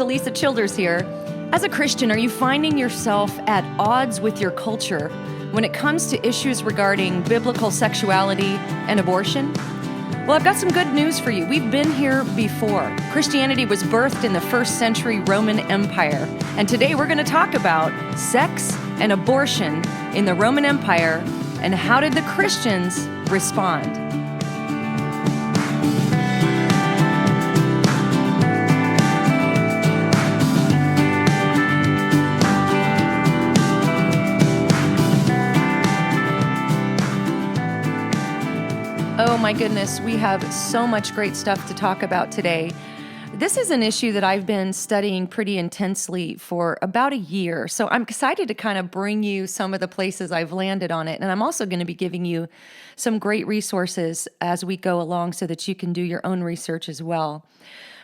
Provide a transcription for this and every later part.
Alisa Childers here. As a Christian, are you finding yourself at odds with your culture when it comes to issues regarding biblical sexuality and abortion? Well, I've got some good news for you. We've been here before. Christianity was birthed in the 1st century Roman Empire. And today we're going to talk about sex and abortion in the Roman Empire and how did the Christians respond. Oh my goodness, we have so much great stuff to talk about today. This is an issue that I've been studying pretty intensely for about a year, so I'm excited to kind of bring you some of the places I've landed on it, and I'm also going to be giving you some great resources as we go along so that you can do your own research as well.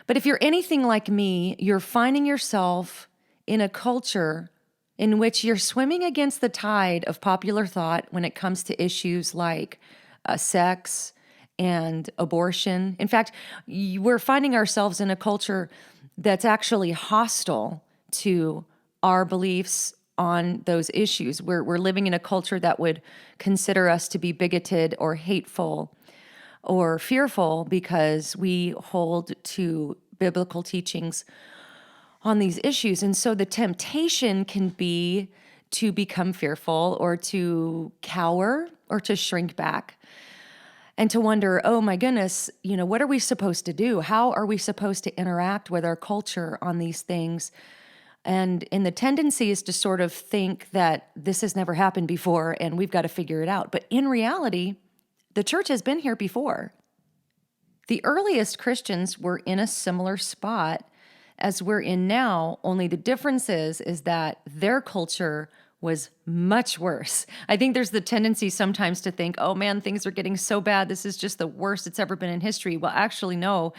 But if you're anything like me, you're finding yourself in a culture in which you're swimming against the tide of popular thought when it comes to issues like sex and abortion. In fact, we're finding ourselves in a culture that's actually hostile to our beliefs on those issues. We're living in a culture that would consider us to be bigoted or hateful or fearful because we hold to biblical teachings on these issues. And so the temptation can be to become fearful or to cower or to shrink back and to wonder, oh my goodness, what are we supposed to do? How are we supposed to interact with our culture on these things? And the tendency is to sort of think that this has never happened before and we've got to figure it out. But in reality, the church has been here before. The earliest Christians were in a similar spot as we're in now, only the difference is that their culture was much worse. I think there's the tendency sometimes to think, oh man, things are getting so bad. This is just the worst it's ever been in history. Well, actually, no,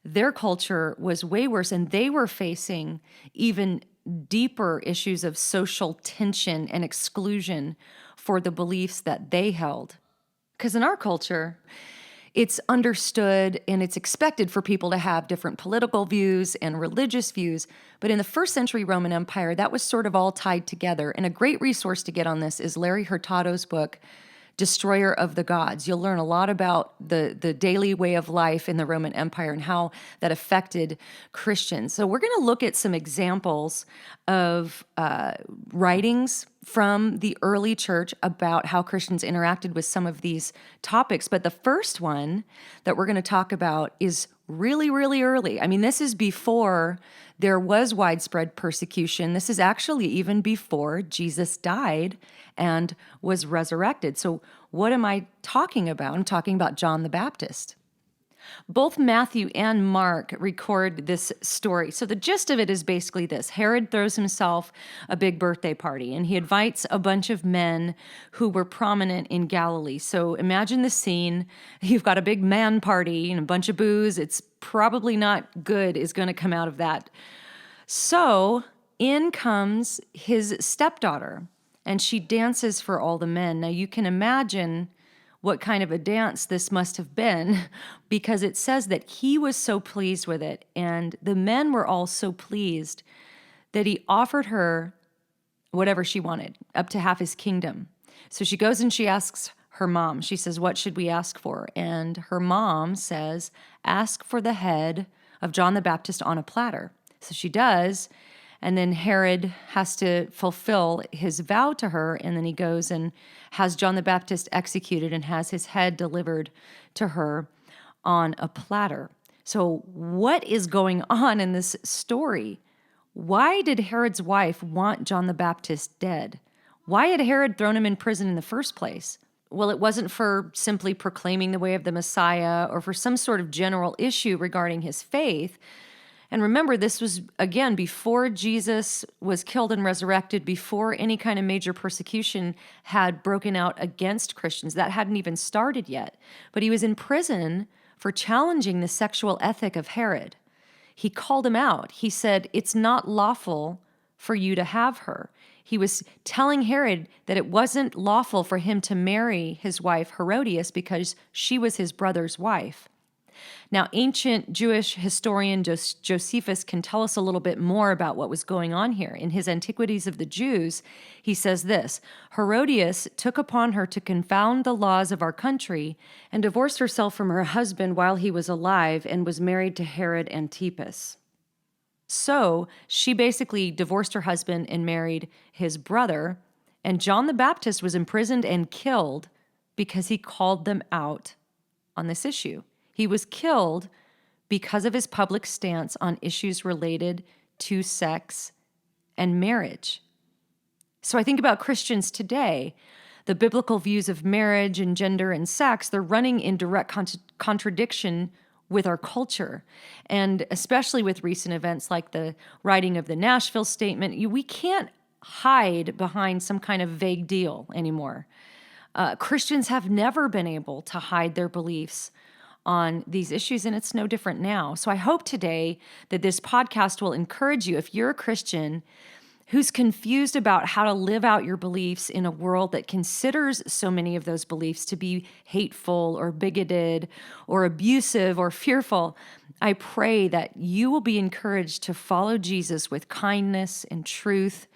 their culture was way worse, and they were facing even deeper issues of social tension and exclusion for the beliefs that they held. Because in our culture, it's understood and it's expected for people to have different political views and religious views. But in the 1st century Roman Empire, that was sort of all tied together. And a great resource to get on this is Larry Hurtado's book, Destroyer of the Gods. You'll learn a lot about the daily way of life in the Roman Empire and how that affected Christians. So we're going to look at some examples of writings from the early church about how Christians interacted with some of these topics. But the first one that we're going to talk about is really, really early. I mean, this is before there was widespread persecution. This is actually even before Jesus died and was resurrected. So what am I talking about? I'm talking about John the Baptist. Both Matthew and Mark record this story. So the gist of it is basically this. Herod throws himself a big birthday party, and he invites a bunch of men who were prominent in Galilee. So imagine the scene. You've got a big man party and a bunch of booze. It's probably not good is going to come out of that. So in comes his stepdaughter, and she dances for all the men. Now you can imagine what kind of a dance this must have been, because it says that he was so pleased with it, and the men were all so pleased that he offered her whatever she wanted, up to half his kingdom. So she goes and she asks her mom. She says, what should we ask for? And her mom says, ask for the head of John the Baptist on a platter. So she does, and then Herod has to fulfill his vow to her, and then he goes and has John the Baptist executed and has his head delivered to her on a platter. So what is going on in this story? Why did Herod's wife want John the Baptist dead? Why had Herod thrown him in prison in the first place? Well, it wasn't for simply proclaiming the way of the Messiah or for some sort of general issue regarding his faith. And remember, this was, again, before Jesus was killed and resurrected, before any kind of major persecution had broken out against Christians. That hadn't even started yet. But he was in prison for challenging the sexual ethic of Herod. He called him out. He said, it's not lawful for you to have her. He was telling Herod that it wasn't lawful for him to marry his wife Herodias because she was his brother's wife. Now, ancient Jewish historian Josephus can tell us a little bit more about what was going on here. In his Antiquities of the Jews, he says this: Herodias took upon her to confound the laws of our country and divorced herself from her husband while he was alive and was married to Herod Antipas. So she basically divorced her husband and married his brother, and John the Baptist was imprisoned and killed because he called them out on this issue. He was killed because of his public stance on issues related to sex and marriage. So I think about Christians today, the biblical views of marriage and gender and sex, they're running in direct contradiction with our culture. And especially with recent events like the writing of the Nashville Statement, we can't hide behind some kind of vague deal anymore. Christians have never been able to hide their beliefs on these issues, and it's no different now. So I hope today that this podcast will encourage you, if you're a Christian who's confused about how to live out your beliefs in a world that considers so many of those beliefs to be hateful or bigoted or abusive or fearful, I pray that you will be encouraged to follow Jesus with kindness and truth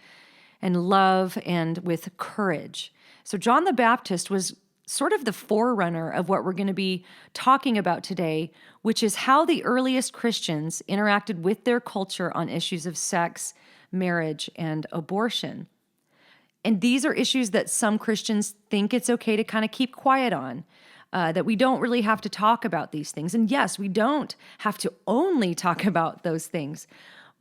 and love and with courage. So John the Baptist was sort of the forerunner of what we're going to be talking about today, which is how the earliest Christians interacted with their culture on issues of sex, marriage, and abortion. And these are issues that some Christians think it's okay to kind of keep quiet on, that we don't really have to talk about these things. And yes, we don't have to only talk about those things,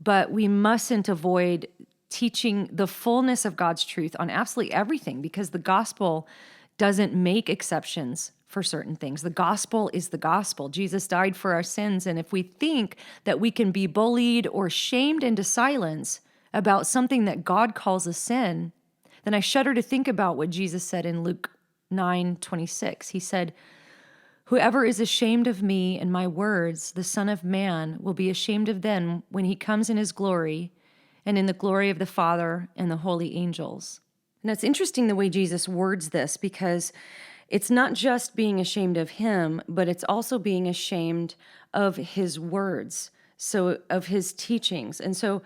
but we mustn't avoid teaching the fullness of God's truth on absolutely everything, because the gospel doesn't make exceptions for certain things. The gospel is the gospel. Jesus died for our sins. And if we think that we can be bullied or shamed into silence about something that God calls a sin, then I shudder to think about what Jesus said in Luke 9:26. He said, "Whoever is ashamed of me and my words, the Son of Man will be ashamed of them when he comes in his glory and in the glory of the Father and the holy angels." And it's interesting the way Jesus words this, because it's not just being ashamed of him, but it's also being ashamed of his words, so of his teachings. And so,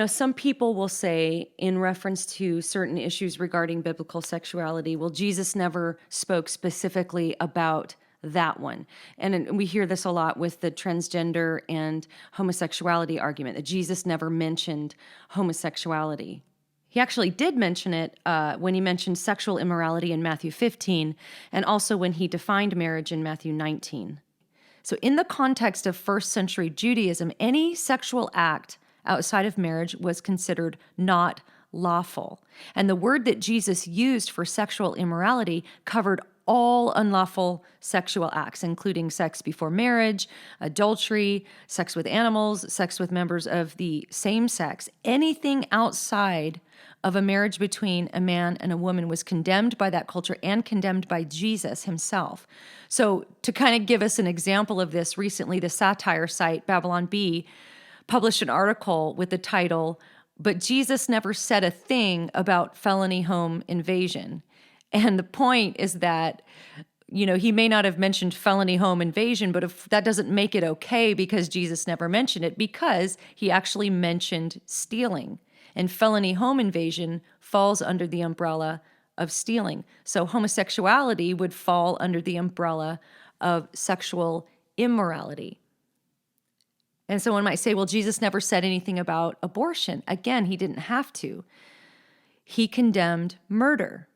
some people will say, in reference to certain issues regarding biblical sexuality, well, Jesus never spoke specifically about that one. And we hear this a lot with the transgender and homosexuality argument, that Jesus never mentioned homosexuality. He actually did mention it when he mentioned sexual immorality in Matthew 15, and also when he defined marriage in Matthew 19. So in the context of first century Judaism, any sexual act outside of marriage was considered not lawful. And the word that Jesus used for sexual immorality covered all unlawful sexual acts, including sex before marriage, adultery, sex with animals, sex with members of the same sex. Anything outside of a marriage between a man and a woman was condemned by that culture and condemned by Jesus himself. So to kind of give us an example of this, recently the satire site Babylon Bee published an article with the title, "But Jesus Never Said a Thing About Felony Home Invasion." And the point is that, he may not have mentioned felony home invasion, but if that doesn't make it okay because Jesus never mentioned it, because he actually mentioned stealing. And felony home invasion falls under the umbrella of stealing. So homosexuality would fall under the umbrella of sexual immorality. And so one might say, well, Jesus never said anything about abortion. Again, he didn't have to. He condemned murder,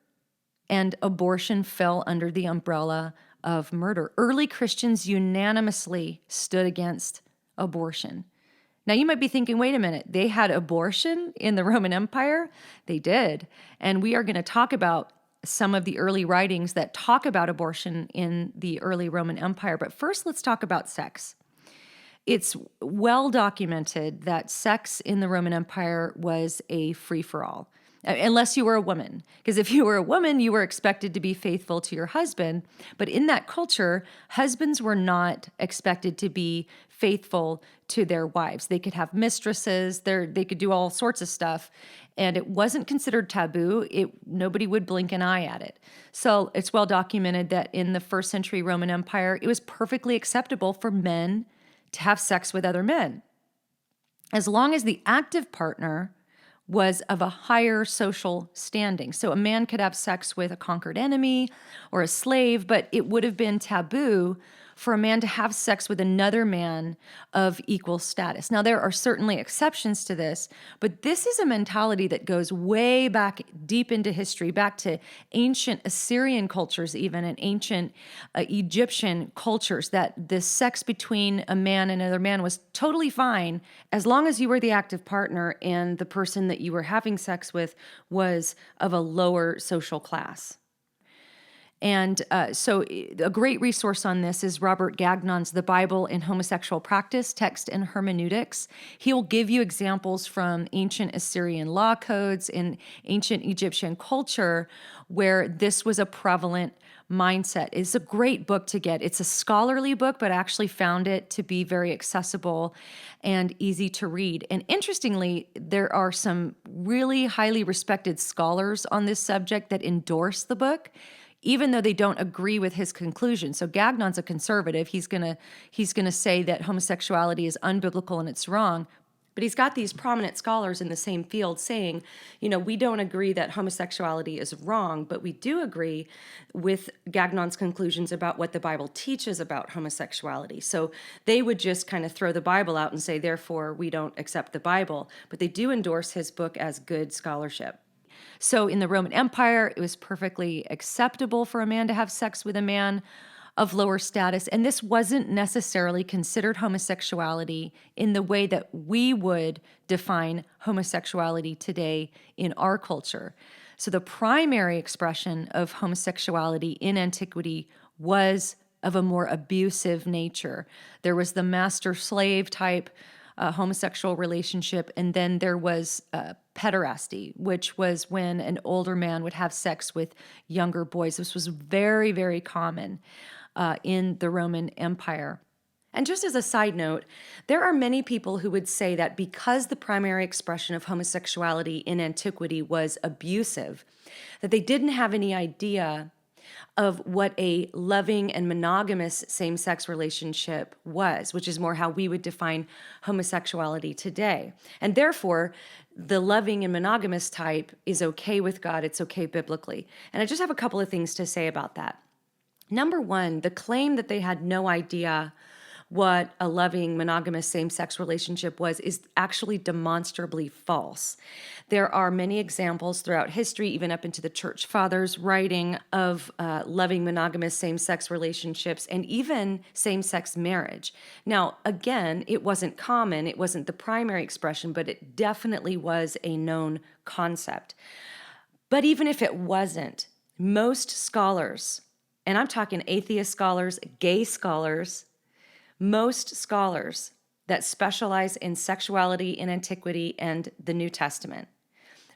and abortion fell under the umbrella of murder. Early Christians unanimously stood against abortion. Now, you might be thinking, wait a minute, they had abortion in the Roman Empire? They did. And we are going to talk about some of the early writings that talk about abortion in the early Roman Empire. But first, let's talk about sex. It's well documented that sex in the Roman Empire was a free-for-all. unless you were a woman. Because if you were a woman, you were expected to be faithful to your husband. But in that culture, husbands were not expected to be faithful to their wives. They could have mistresses, they could do all sorts of stuff, and it wasn't considered taboo. Nobody would blink an eye at it. So it's well documented that in the first century Roman Empire, it was perfectly acceptable for men to have sex with other men, as long as the active partner was of a higher social standing. So a man could have sex with a conquered enemy or a slave, but it would have been taboo for a man to have sex with another man of equal status. Now, there are certainly exceptions to this, but this is a mentality that goes way back deep into history, back to ancient Assyrian cultures even, and ancient Egyptian cultures, that the sex between a man and another man was totally fine as long as you were the active partner and the person that you were having sex with was of a lower social class. And so a great resource on this is Robert Gagnon's The Bible in Homosexual Practice, Text and Hermeneutics. He will give you examples from ancient Assyrian law codes and ancient Egyptian culture where this was a prevalent mindset. It's a great book to get. It's a scholarly book, but I actually found it to be very accessible and easy to read. And interestingly, there are some really highly respected scholars on this subject that endorse the book, even though they don't agree with his conclusion. So Gagnon's a conservative. He's gonna say that homosexuality is unbiblical and it's wrong. But he's got these prominent scholars in the same field saying, we don't agree that homosexuality is wrong, but we do agree with Gagnon's conclusions about what the Bible teaches about homosexuality. So they would just kind of throw the Bible out and say, therefore, we don't accept the Bible. But they do endorse his book as good scholarship. So in the Roman Empire, it was perfectly acceptable for a man to have sex with a man of lower status. And this wasn't necessarily considered homosexuality in the way that we would define homosexuality today in our culture. So the primary expression of homosexuality in antiquity was of a more abusive nature. There was the master-slave type homosexual relationship, and then there was pederasty, which was when an older man would have sex with younger boys. This was very, very common in the Roman Empire. And just as a side note, there are many people who would say that because the primary expression of homosexuality in antiquity was abusive, that they didn't have any idea of what a loving and monogamous same-sex relationship was, which is more how we would define homosexuality today. And therefore, the loving and monogamous type is okay with God. It's okay biblically. And I just have a couple of things to say about that. Number one, the claim that they had no idea what a loving, monogamous same-sex relationship was is actually demonstrably false. There are many examples throughout history, even up into the church fathers' writing, of loving, monogamous same-sex relationships and even same-sex marriage. Now, again, it wasn't common. It wasn't the primary expression, but it definitely was a known concept. But even if it wasn't, most scholars, and I'm talking atheist scholars, gay scholars, most scholars that specialize in sexuality in antiquity and the New Testament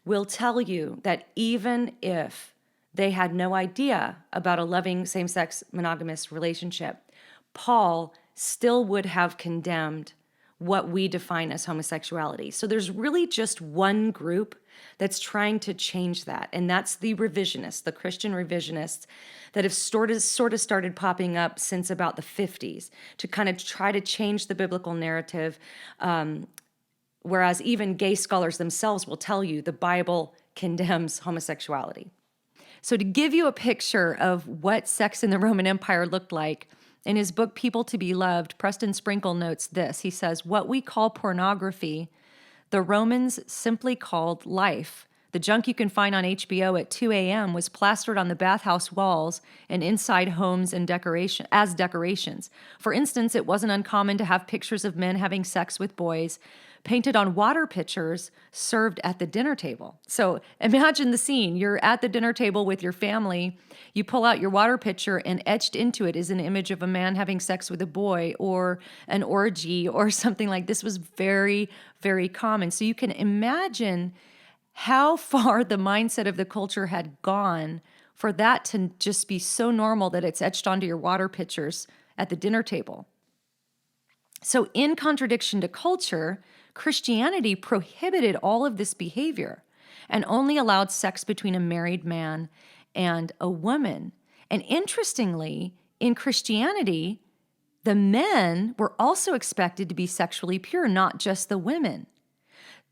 will tell you that even if they had no idea about a loving same-sex monogamous relationship, Paul still would have condemned what we define as homosexuality. So there's really just one group that's trying to change that, and that's the revisionists, the Christian revisionists that have sort of started popping up since about the 50s to kind of try to change the biblical narrative, whereas even gay scholars themselves will tell you the Bible condemns homosexuality. So to give you a picture of what sex in the Roman Empire looked like, in his book, People to be Loved, Preston Sprinkle notes this. He says, what we call pornography, the Romans simply called life. The junk you can find on HBO at 2 a.m. was plastered on the bathhouse walls and inside homes and as decorations. For instance, it wasn't uncommon to have pictures of men having sex with boys painted on water pitchers served at the dinner table. So imagine the scene. You're at the dinner table with your family. You pull out your water pitcher, and etched into it is an image of a man having sex with a boy or an orgy or something like this. Was very, very common. So you can imagine how far the mindset of the culture had gone for that to just be so normal that it's etched onto your water pitchers at the dinner table. So in contradiction to culture, Christianity prohibited all of this behavior and only allowed sex between a married man and a woman. And interestingly, in Christianity, the men were also expected to be sexually pure, not just the women.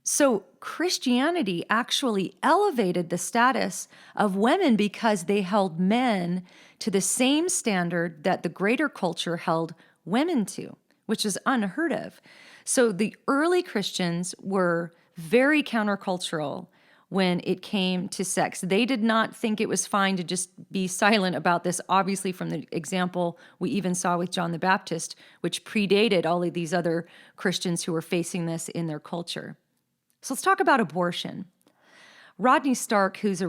So Christianity actually elevated the status of women because they held men to the same standard that the greater culture held women to, which is unheard of. So the early Christians were very countercultural when it came to sex. They did not think it was fine to just be silent about this, obviously from the example we even saw with John the Baptist, which predated all of these other Christians who were facing this in their culture. So let's talk about abortion. Rodney Stark, who's a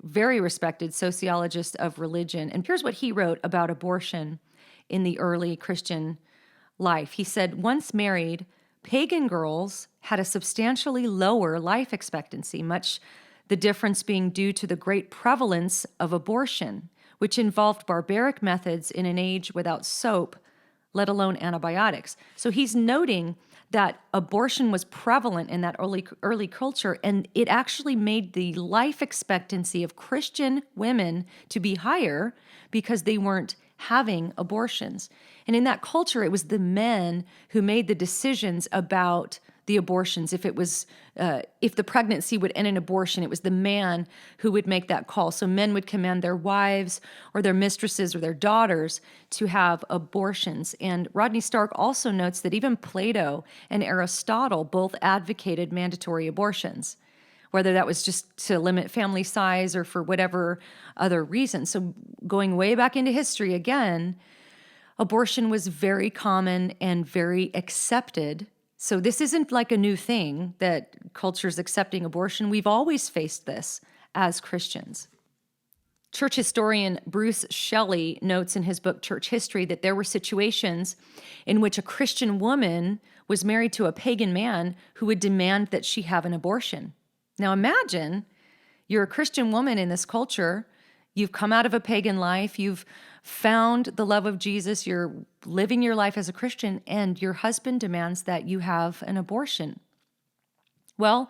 very respected sociologist of religion, and here's what he wrote about abortion in the early Christian life. He said, once married, pagan girls had a substantially lower life expectancy, much the difference being due to the great prevalence of abortion, which involved barbaric methods in an age without soap, let alone antibiotics. So he's noting that abortion was prevalent in that early culture, and it actually made the life expectancy of Christian women to be higher because they weren't having abortions. And in that culture, it was the men who made the decisions about the abortions. If the pregnancy would end in abortion, it was the man who would make that call. So men would command their wives or their mistresses or their daughters to have abortions. And Rodney Stark also notes that even Plato and Aristotle both advocated mandatory abortions, whether that was just to limit family size or for whatever other reason. So going way back into history again, abortion was very common and very accepted. So this isn't like a new thing that culture's accepting abortion. We've always faced this as Christians. Church historian Bruce Shelley notes in his book Church History that there were situations in which a Christian woman was married to a pagan man who would demand that she have an abortion. Now imagine you're a Christian woman in this culture. You've come out of a pagan life. You've found the love of Jesus. You're living your life as a Christian, and your husband demands that you have an abortion. Well,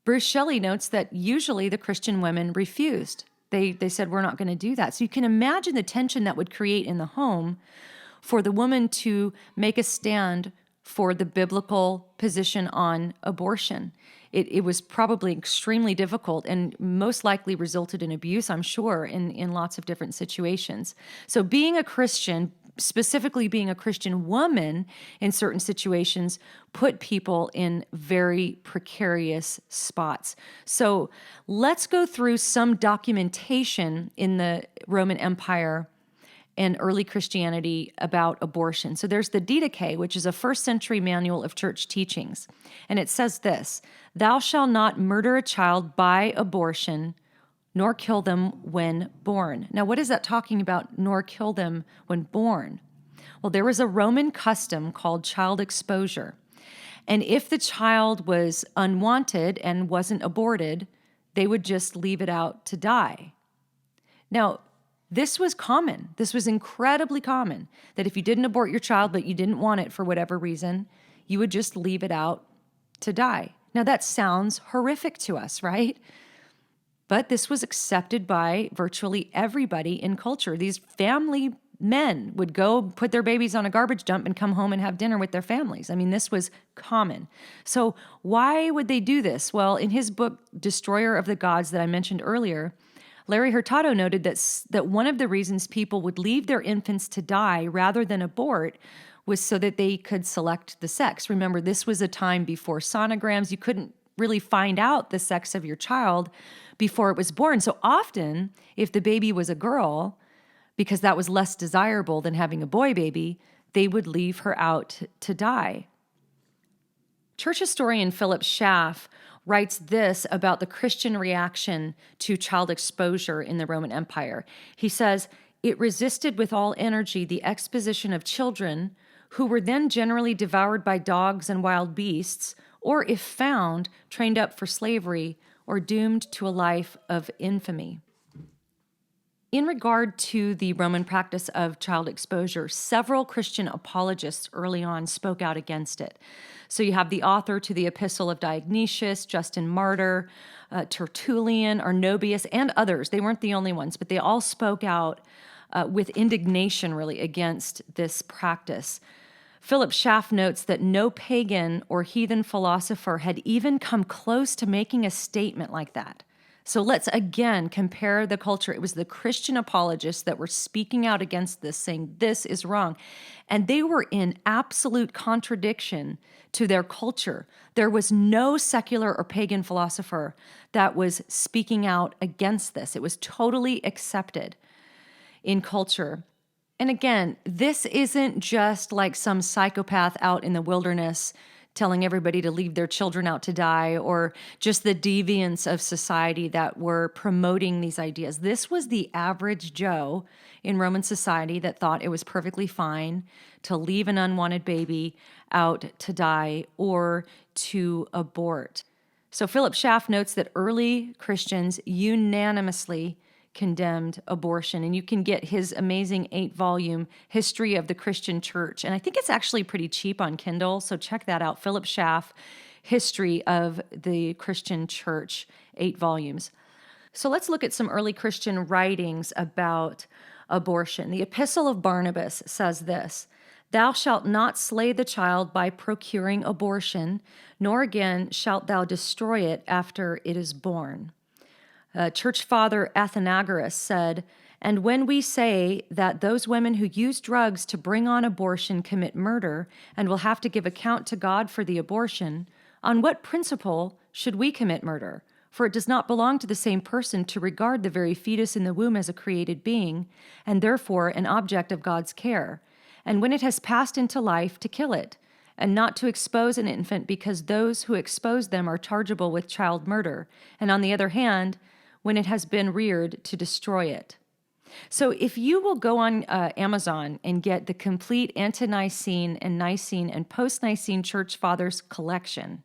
Bruce Shelley notes that usually the Christian women refused. They said, we're not going to do that. So you can imagine the tension that would create in the home for the woman to make a stand for the biblical position on abortion. It was probably extremely difficult and most likely resulted in abuse, I'm sure, in lots of different situations. So being a Christian, specifically being a Christian woman in certain situations, put people in very precarious spots. So let's go through some documentation in the Roman Empire and early Christianity about abortion. So there's the Didache, which is a first century manual of church teachings. And it says this: thou shalt not murder a child by abortion, nor kill them when born. Now, what is that talking about, nor kill them when born? Well, there was a Roman custom called child exposure. And if the child was unwanted and wasn't aborted, they would just leave it out to die. Now, this was common. This was incredibly common, that if you didn't abort your child, but you didn't want it for whatever reason, you would just leave it out to die. Now, that sounds horrific to us, right? But this was accepted by virtually everybody in culture. These family men would go put their babies on a garbage dump and come home and have dinner with their families. I mean, this was common. So why would they do this? Well, in his book, Destroyer of the Gods, that I mentioned earlier, Larry Hurtado noted that one of the reasons people would leave their infants to die rather than abort was so that they could select the sex. Remember, this was a time before sonograms. You couldn't really find out the sex of your child before it was born. So often, if the baby was a girl, because that was less desirable than having a boy baby, they would leave her out to die. Church historian Philip Schaff writes this about the Christian reaction to child exposure in the Roman Empire. He says, it resisted with all energy the exposition of children who were then generally devoured by dogs and wild beasts, or if found, trained up for slavery or doomed to a life of infamy. In regard to the Roman practice of child exposure, several Christian apologists early on spoke out against it. So you have the author to the Epistle of Dionysius, Justin Martyr, Tertullian, Arnobius, and others. They weren't the only ones, but they all spoke out with indignation, really, against this practice. Philip Schaff notes that no pagan or heathen philosopher had even come close to making a statement like that. So let's again compare the culture. It was the Christian apologists that were speaking out against this, saying this is wrong. And they were in absolute contradiction to their culture. There was no secular or pagan philosopher that was speaking out against this. It was totally accepted in culture. And again, this isn't just like some psychopath out in the wilderness telling everybody to leave their children out to die, or just the deviants of society that were promoting these ideas. This was the average Joe in Roman society that thought it was perfectly fine to leave an unwanted baby out to die or to abort. So Philip Schaff notes that early Christians unanimously condemned abortion, and you can get his amazing 8-volume History of the Christian Church, and I think it's actually pretty cheap on Kindle, so check that out. Philip Schaff, History of the Christian Church, 8 volumes. So let's look at some early Christian writings about abortion. The Epistle of Barnabas says this: "Thou shalt not slay the child by procuring abortion, nor again shalt thou destroy it after it is born." Church Father Athenagoras said, "And when we say that those women who use drugs to bring on abortion commit murder and will have to give account to God for the abortion, on what principle should we commit murder? For it does not belong to the same person to regard the very fetus in the womb as a created being, and therefore an object of God's care, and when it has passed into life, to kill it, and not to expose an infant because those who expose them are chargeable with child murder, and on the other hand, when it has been reared, to destroy it." So if you will go on Amazon and get the complete Ante-Nicene and Nicene and Post-Nicene Church Fathers collection,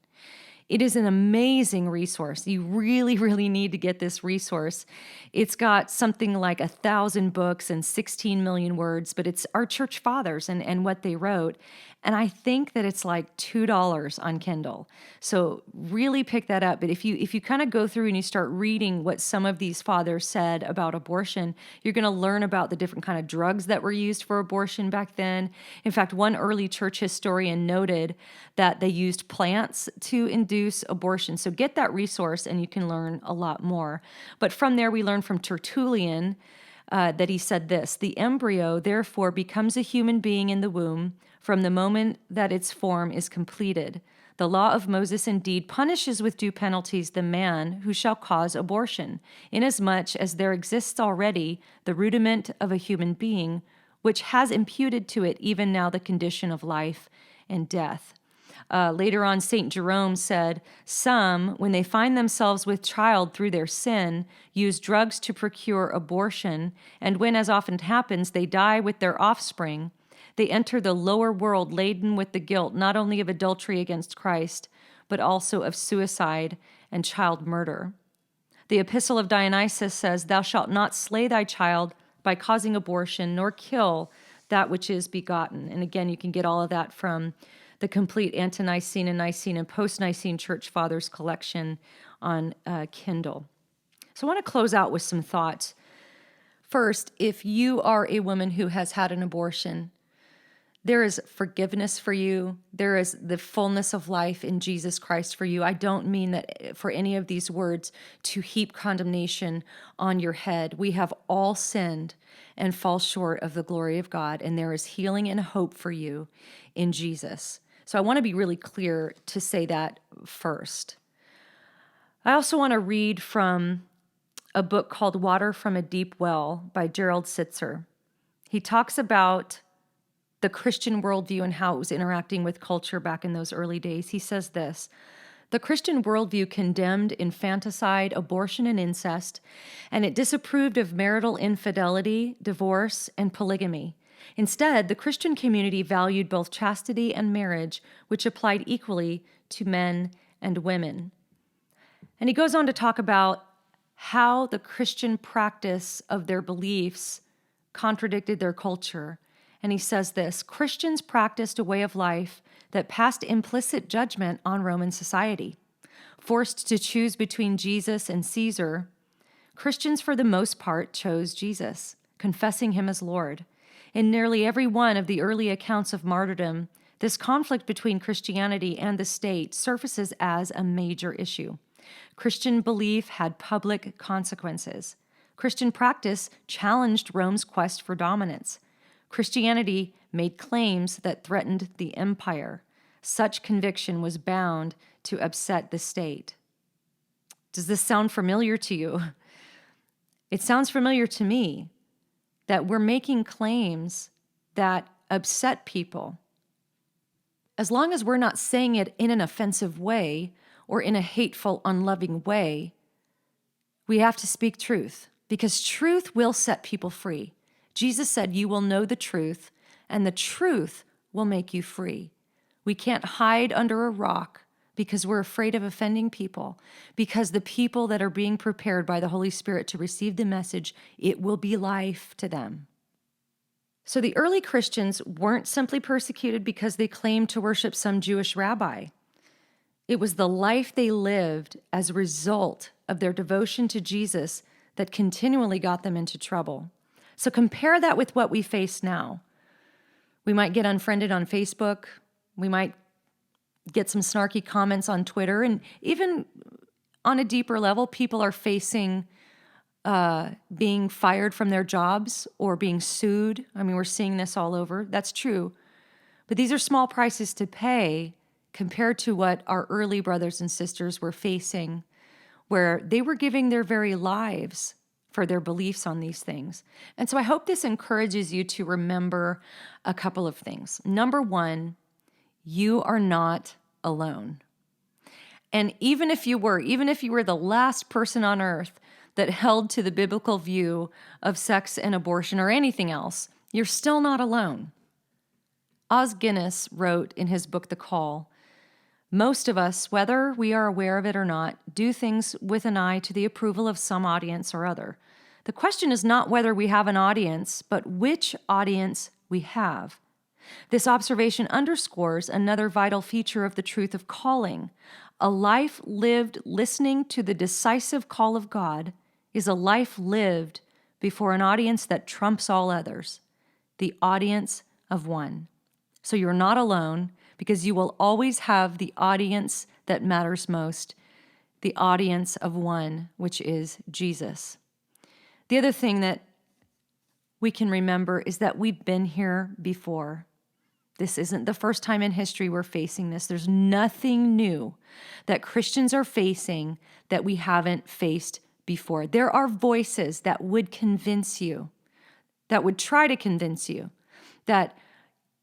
it is an amazing resource. You really, really need to get this resource. It's got something like 1,000 books and 16 million words, but it's our church fathers and what they wrote. And I think that it's like $2 on Kindle. So really pick that up. But if you kind of go through and you start reading what some of these fathers said about abortion, you're going to learn about the different kind of drugs that were used for abortion back then. In fact, one early church historian noted that they used plants to induce abortion. So get that resource and you can learn a lot more. But from there, we learn from Tertullian that he said this: "The embryo, therefore, becomes a human being in the womb from the moment that its form is completed. The law of Moses indeed punishes with due penalties the man who shall cause abortion, inasmuch as there exists already the rudiment of a human being, which has imputed to it even now the condition of life and death." Later on, St. Jerome said, "Some, when they find themselves with child through their sin, use drugs to procure abortion, and when, as often happens, they die with their offspring, they enter the lower world laden with the guilt not only of adultery against Christ, but also of suicide and child murder." The Epistle of Dionysius says, "Thou shalt not slay thy child by causing abortion, nor kill that which is begotten." And again, you can get all of that from the complete Ante-Nicene and Nicene and Post-Nicene Church Fathers collection on Kindle. So I want to close out with some thoughts. First, if you are a woman who has had an abortion, there is forgiveness for you. There is the fullness of life in Jesus Christ for you. I don't mean that for any of these words to heap condemnation on your head. We have all sinned and fall short of the glory of God, and there is healing and hope for you in Jesus. So I want to be really clear to say that first. I also want to read from a book called Water from a Deep Well by Gerald Sitzer. He talks about the Christian worldview and how it was interacting with culture back in those early days. He says this: "The Christian worldview condemned infanticide, abortion, and incest, and it disapproved of marital infidelity, divorce, and polygamy. Instead, the Christian community valued both chastity and marriage, which applied equally to men and women. And he goes on to talk about how the Christian practice of their beliefs contradicted their culture. And he says this: Christians practiced a way of life that passed implicit judgment on Roman society. Forced to choose between Jesus and Caesar, Christians for the most part chose Jesus, confessing him as Lord. In nearly every one of the early accounts of martyrdom, this conflict between Christianity and the state surfaces as a major issue. Christian belief had public consequences. Christian practice challenged Rome's quest for dominance. Christianity made claims that threatened the empire. Such conviction was bound to upset the state. Does this sound familiar to you? It sounds familiar to me that we're making claims that upset people. As long as we're not saying it in an offensive way or in a hateful, unloving way, we have to speak truth, because truth will set people free. Jesus said, "You will know the truth, and the truth will make you free." We can't hide under a rock because we're afraid of offending people, because the people that are being prepared by the Holy Spirit to receive the message, it will be life to them. So the early Christians weren't simply persecuted because they claimed to worship some Jewish rabbi. It was the life they lived as a result of their devotion to Jesus that continually got them into trouble. So compare that with what we face now. We might get unfriended on Facebook. We might get some snarky comments on Twitter. And even on a deeper level, people are facing being fired from their jobs or being sued. I mean, we're seeing this all over. That's true. But these are small prices to pay compared to what our early brothers and sisters were facing, where they were giving their very lives for their beliefs on these things. And so I hope this encourages you to remember a couple of things. Number one, you are not alone. And even if you were the last person on earth that held to the biblical view of sex and abortion or anything else, you're still not alone. Os Guinness wrote in his book, The Call, "Most of us, whether we are aware of it or not, do things with an eye to the approval of some audience or other. The question is not whether we have an audience, but which audience we have. This observation underscores another vital feature of the truth of calling. A life lived listening to the decisive call of God is a life lived before an audience that trumps all others, the audience of one." So you're not alone, because you will always have the audience that matters most, the audience of one, which is Jesus. The other thing that we can remember is that we've been here before. This isn't the first time in history we're facing this. There's nothing new that Christians are facing that we haven't faced before. There are voices that would convince you, that would try to convince you that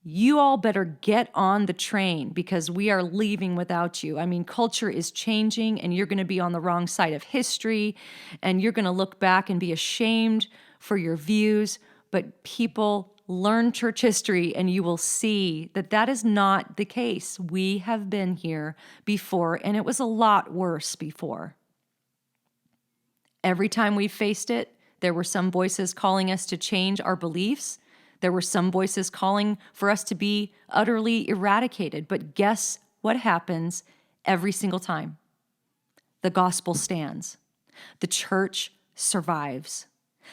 you all better get on the train because we are leaving without you. I mean, culture is changing and you're going to be on the wrong side of history and you're going to look back and be ashamed for your views. But people, learn church history and you will see that that is not the case. We have been here before and it was a lot worse before. Every time we faced it, there were some voices calling us to change our beliefs. There were some voices calling for us to be utterly eradicated. But guess what happens every single time? The gospel stands. The church survives.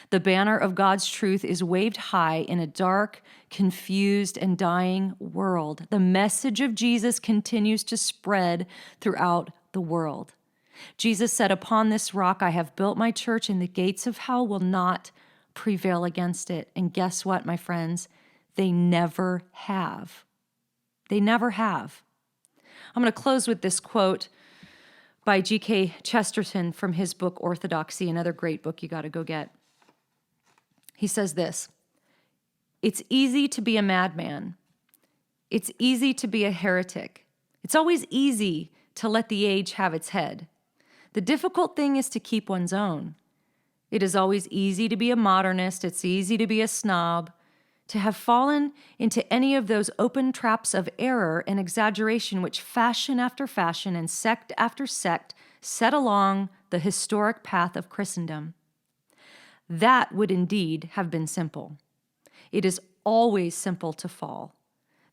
The banner of God's truth is waved high in a dark, confused, and dying world. The message of Jesus continues to spread throughout the world. Jesus said, "Upon this rock I have built my church, and the gates of hell will not prevail against it." And guess what, my friends? They never have. They never have. I'm going to close with this quote by G.K. Chesterton from his book, Orthodoxy, another great book you got to go get. He says this: "It's easy to be a madman. It's easy to be a heretic. It's always easy to let the age have its head. The difficult thing is to keep one's own. It is always easy to be a modernist. It's easy to be a snob, to have fallen into any of those open traps of error and exaggeration which fashion after fashion and sect after sect set along the historic path of Christendom. That would indeed have been simple. It is always simple to fall.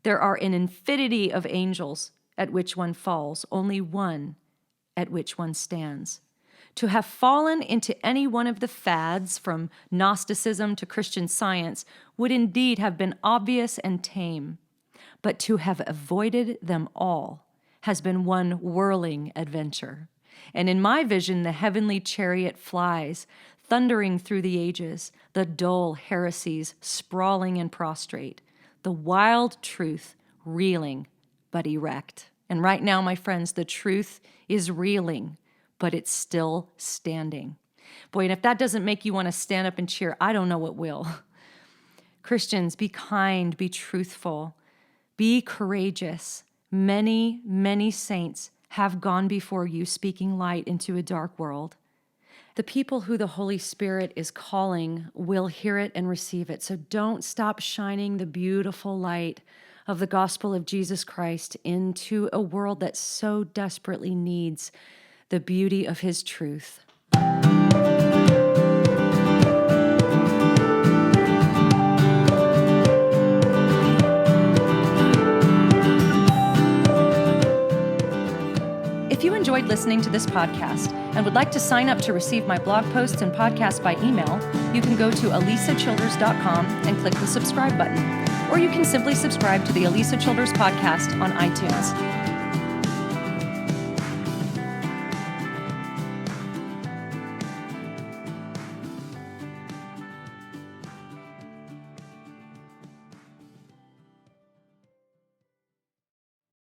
There are an infinity of angels at which one falls, only one at which one stands. To have fallen into any one of the fads, from Gnosticism to Christian Science, would indeed have been obvious and tame. But to have avoided them all has been one whirling adventure. And in my vision, the heavenly chariot flies, thundering through the ages, the dull heresies sprawling and prostrate, the wild truth reeling but erect. And right now, my friends, the truth is reeling, but it's still standing. Boy, and if that doesn't make you want to stand up and cheer, I don't know what will. Christians, be kind, be truthful, be courageous. Many, many saints have gone before you, speaking light into a dark world. The people who the Holy Spirit is calling will hear it and receive it. So don't stop shining the beautiful light of the gospel of Jesus Christ into a world that so desperately needs the beauty of his truth. If you enjoyed listening to this podcast and would like to sign up to receive my blog posts and podcasts by email, you can go to alisachilders.com and click the subscribe button. Or you can simply subscribe to the Alisa Childers podcast on iTunes.